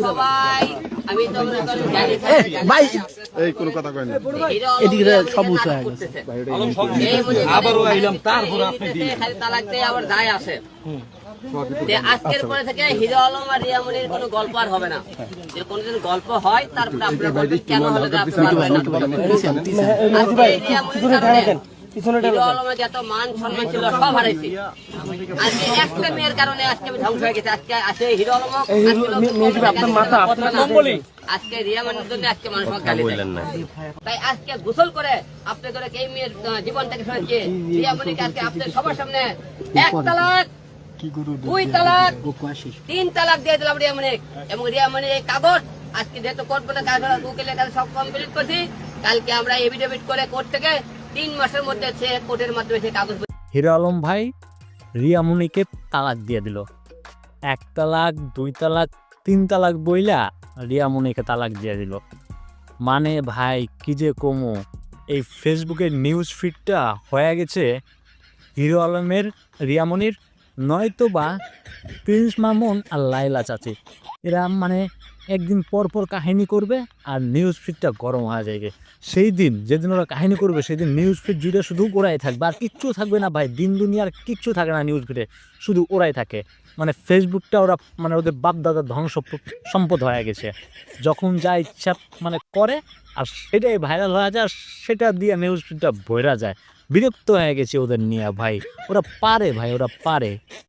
সবাই আমি তো জানি ভাই এই কোনো কথা কয় না এদিকে সব উঁচু হয়ে গেছে আবারও আইলাম তারপর আপনি খালি তালাক দিয়ে আবার যায় আসে আজকের পরে থেকে হিরো আলম আর রিয়ামনির কোনো গল্প আর হবে না। যে কোনদিন গল্প হয় তারপরে আপনারা বলবেন কেন হলো হিরো আলমের যত মান সম্মান ছিল সব হারাইছি। আজকে একটা মেয়ের কারণে আজকে আমি ধ্বংস হয়ে গেছে। আজকে আসে হিরো আলম আজকে রিয়ামনির জন্য আজকে মানুষ গালি দেয়। তাই আজকে গোসল করে আপনি করে এই মেয়ের জীবনটাকে শুনেছে রিয়ামনিকে আজকে আপনার সবার সামনে 1 তালাক 2 তালাক 3 তালাক দিয়ে দিলাম রিয়ামনিক। এবং রিয়ামনির এই কাগজ আজকে যেহেতু কোর্ট পর্যন্ত কাজ উকিলের কাছে সব কমপ্লিট করছি, কালকে আমরা এফিডেভিট করে কোর্ট থেকে 3 মাসের মধ্যে সে কোর্টের মাধ্যমে সেই কাগজ। হিরো আলম ভাই রিয়ামনিকে তালাক দিয়ে দিল। 1 তালাক 2 তালাক 3 তালাক বইলা রিয়ামনিকে তালাক দিয়ে দিল। মানে ভাই কি যে কমু, এই ফেসবুকের নিউজ ফিডটা হয়ে গেছে হিরো আলমের রিয়ামনির, নয়তো বা প্রিন্স মামুন আর লাইলা চাচি। এরা মানে একদিন পর পর কাহিনী করবে আর নিউজ ফিডটা গরম হয়ে যাবে। সেই দিন যেদিন ওরা কাহিনী করবে সেদিন নিউজ ফিড জুড়ে শুধু ওরাই থাকবে, আর কিচ্ছু থাকবে না ভাই। দিন দুনিয়ার কিচ্ছু থাকে না নিউজ ফিডে, শুধু ওরাই থাকে। মানে ফেসবুকটা ওরা মানে ওদের বাপ দাদার ধ্বংস সম্পদ হয়ে গেছে। যখন যা ইচ্ছা মানে করে আর সেটাই ভাইরাল হয়ে যায়, আর সেটা দিয়ে নিউজ ফিডটা ভরা যায়। বিরক্ত হয়ে গেছে ওদের নিয়ে ভাই। ওরা পারে ভাই, ওরা পারে।